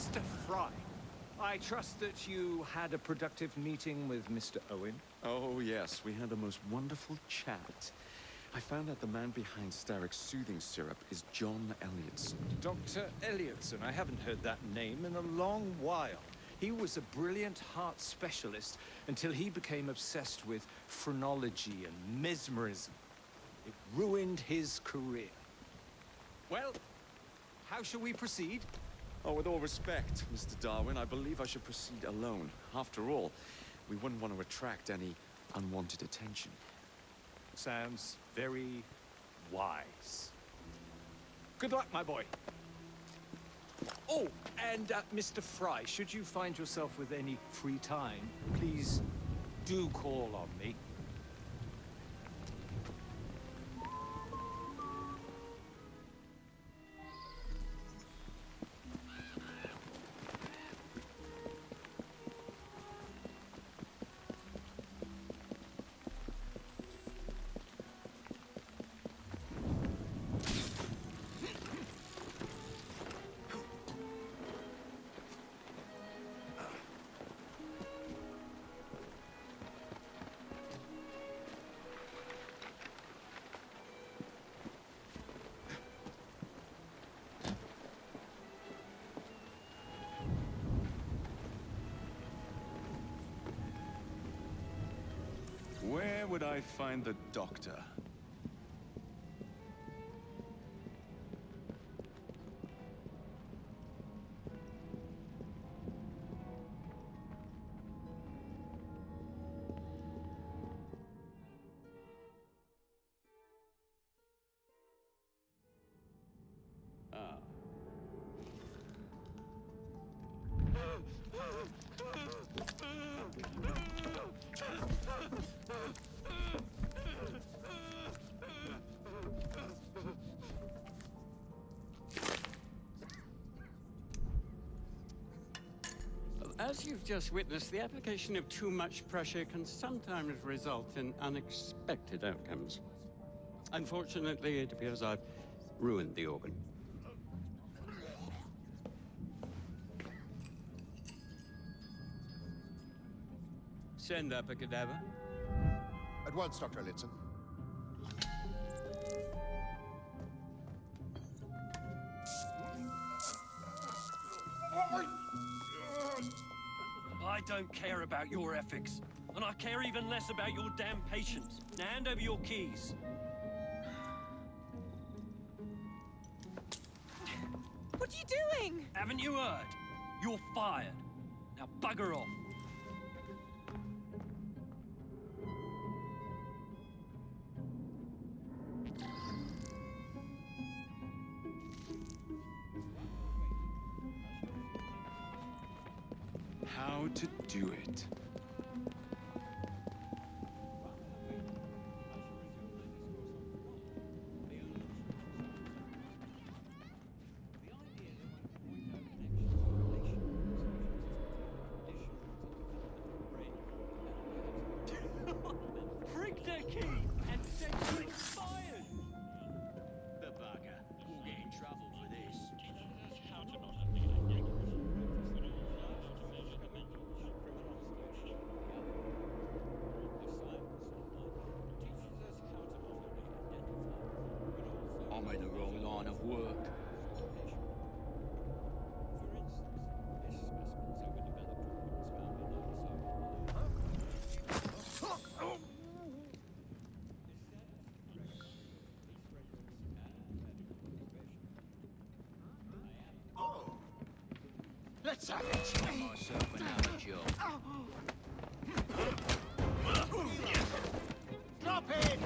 Mr. Fry, I trust that you had a productive meeting with Mr. Owen? Oh, yes. We had the most wonderful chat. I found out the man behind Starrick's soothing syrup is John Elliotson. Dr. Elliotson, I haven't heard that name in a long while. He was a brilliant heart specialist until he became obsessed with phrenology and mesmerism. It ruined his career. Well, how shall we proceed? Oh, with all respect, Mr. Darwin, I believe I should proceed alone. After all, we wouldn't want to attract any unwanted attention. Sounds very wise. Good luck, my boy. Oh, and Mr. Fry, should you find yourself with any free time, please do call on me. Where would I find the doctor? As you've just witnessed, the application of too much pressure can sometimes result in unexpected outcomes. Unfortunately, it appears I've ruined the organ. Send up a cadaver. At once, Dr. Elliotson. I don't care about your ethics, and I care even less about your damn patience. Now hand over your keys. What are you doing? Haven't you heard? You're fired. Now bugger off. How to do it. Prick their key and said you expired. The bugger. We'll get in trouble for this. I'm in the wrong line of work. Let's have it. Myself another job. Drop it!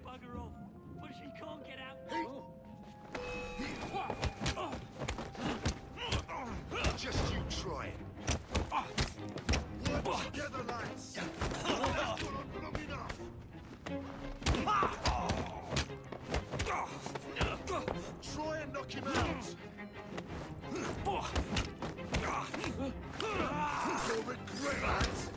bugger off, but she can't get out. Just you try it. Work together, lads. That's not long enough. Try and knock him out. You'll regret it.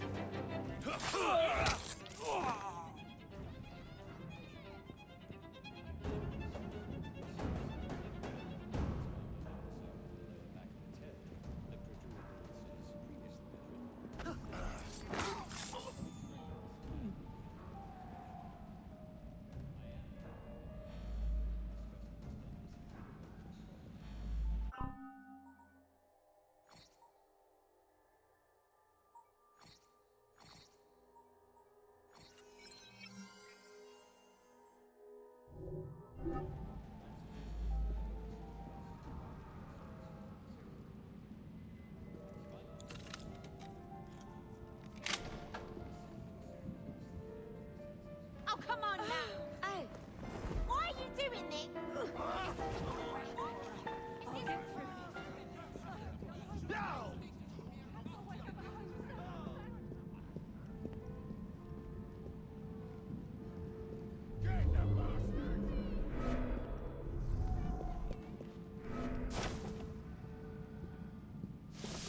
Oh, come on now. Oh. Why are you doing this? This isn't Now!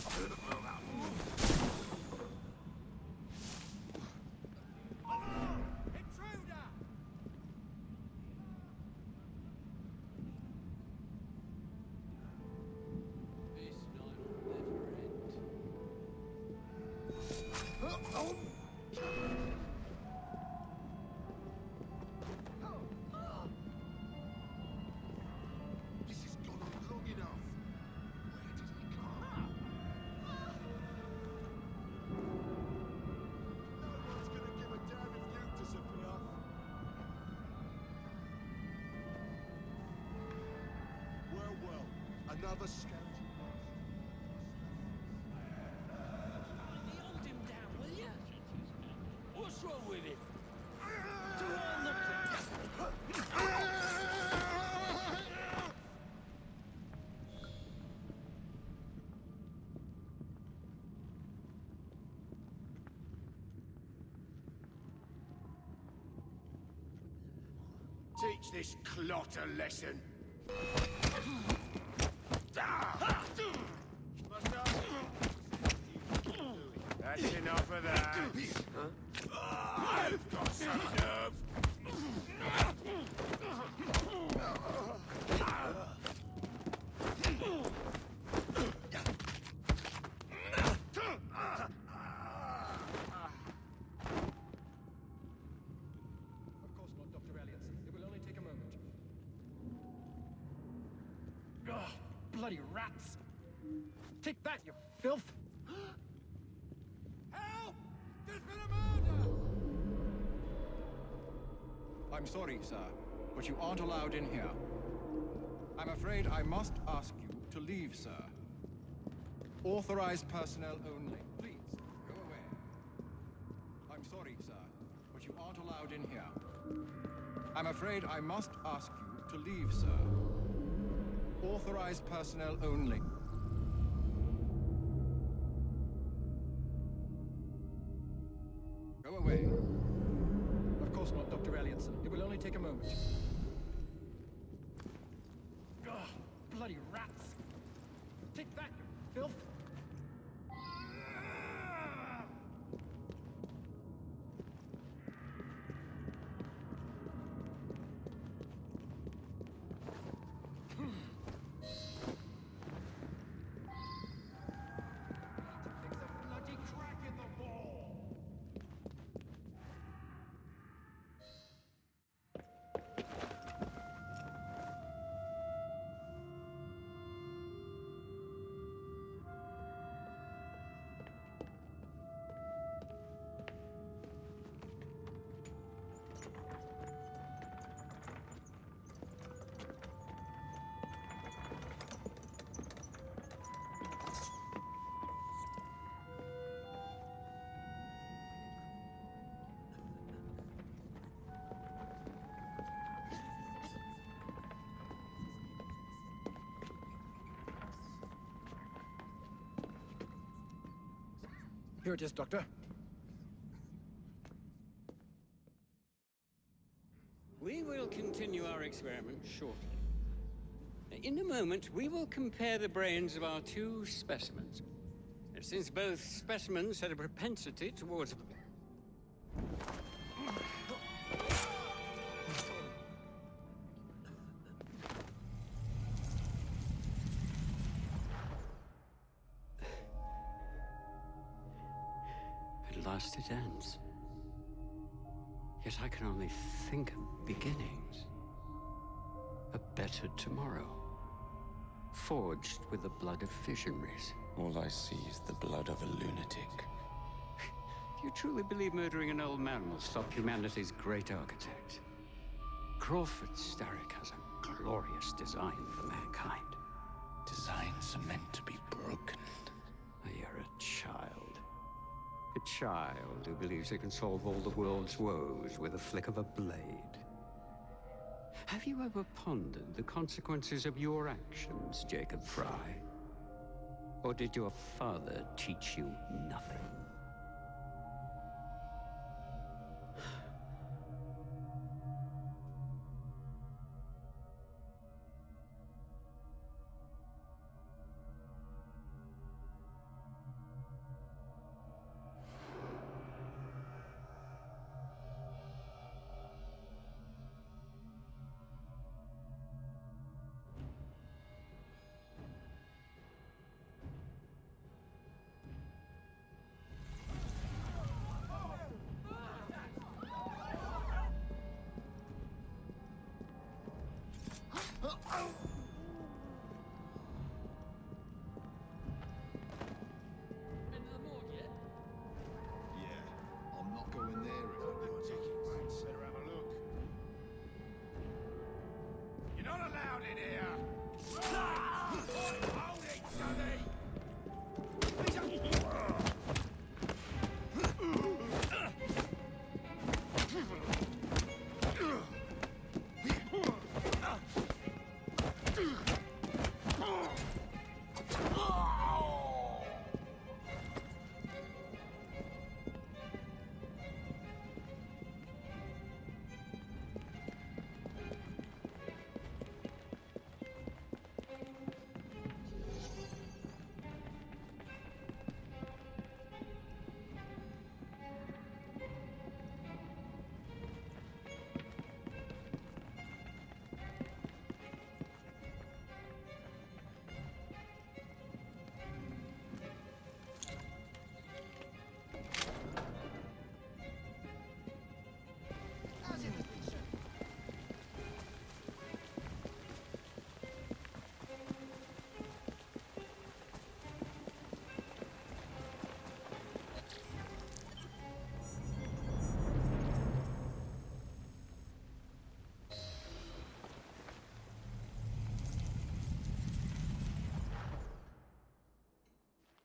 Get the bastard! This night will never end. This has gone on long enough. Where did he go? No one's gonna give a damn if you disappear. Well, well, another scoundrel. Hold him down, will you? What's wrong with him? To harm the Teach this clot a lesson. That's enough of that. I've got some nerve. Of course not, Dr. Elliotson. It will only take a moment. Ugh, bloody rats! Take that, you filth! Help! There's been a murder! I'm sorry, sir, but you aren't allowed in here. I'm afraid I must ask you to leave, sir. Authorized personnel only. Please, go away. I'm sorry, sir, but you aren't allowed in here. I'm afraid I must ask you to leave, sir. Authorized personnel only. Go away. Of course not, Dr. Elliotson. It will only take a moment. Ugh, bloody rats! Take that, you filth! There's a bloody crack in the wall! Here it is, Doctor. We will continue our experiment shortly. In a moment, we will compare the brains of our two specimens. Since both specimens had a propensity towards... At last it ends. Yet I can only think of beginnings. A better tomorrow. Forged with the blood of visionaries. All I see is the blood of a lunatic. Do you truly believe murdering an old man will stop humanity's great architect? Crawford Starrick has a glorious design for mankind. Designs are meant to be broken. You're a child. A child who believes it can solve all the world's woes with a flick of a blade. Have you ever pondered the consequences of your actions, Jacob Fry? Or did your father teach you nothing? Been to the morgue yet? Yeah, I'm not going there if I do tickets. Better have a look. You're not allowed in here! Hold it, Sonny!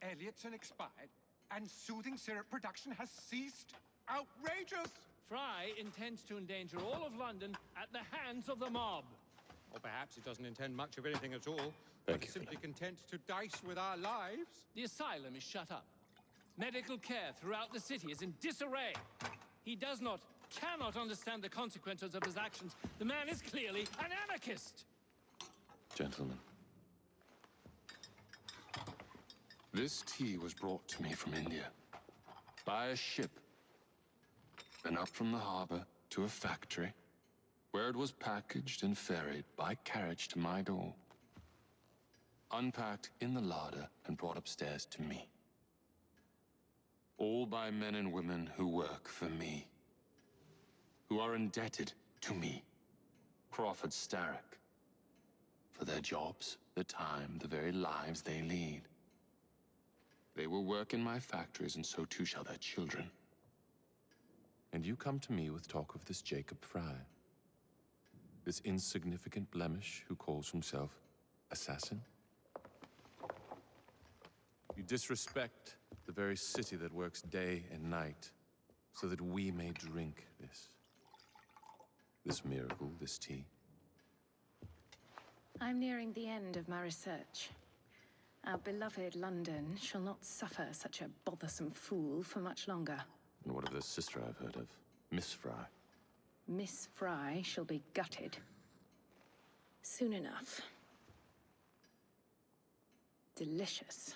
Elliotson expired, and soothing syrup production has ceased? Outrageous! Fry intends to endanger all of London at the hands of the mob. Or perhaps he doesn't intend much of anything at all, Thank but you. simply content to dice with our lives. The asylum is shut up. Medical care throughout the city is in disarray. He cannot understand the consequences of his actions. The man is clearly an anarchist. Gentlemen, this tea was brought to me from India by a ship, and up from the harbor to a factory, where it was packaged and ferried by carriage to my door, unpacked in the larder and brought upstairs to me. All by men and women who work for me, who are indebted to me, Crawford Starrick, for their jobs, the time, the very lives they lead. They will work in my factories, and so too shall their children. And you come to me with talk of this Jacob Fry, this insignificant blemish who calls himself assassin? You disrespect the very city that works day and night so that we may drink this miracle, this tea. I'm nearing the end of my research. Our beloved London shall not suffer such a bothersome fool for much longer. And what of this sister I've heard of? Miss Fry. Miss Fry shall be gutted. Soon enough. Delicious.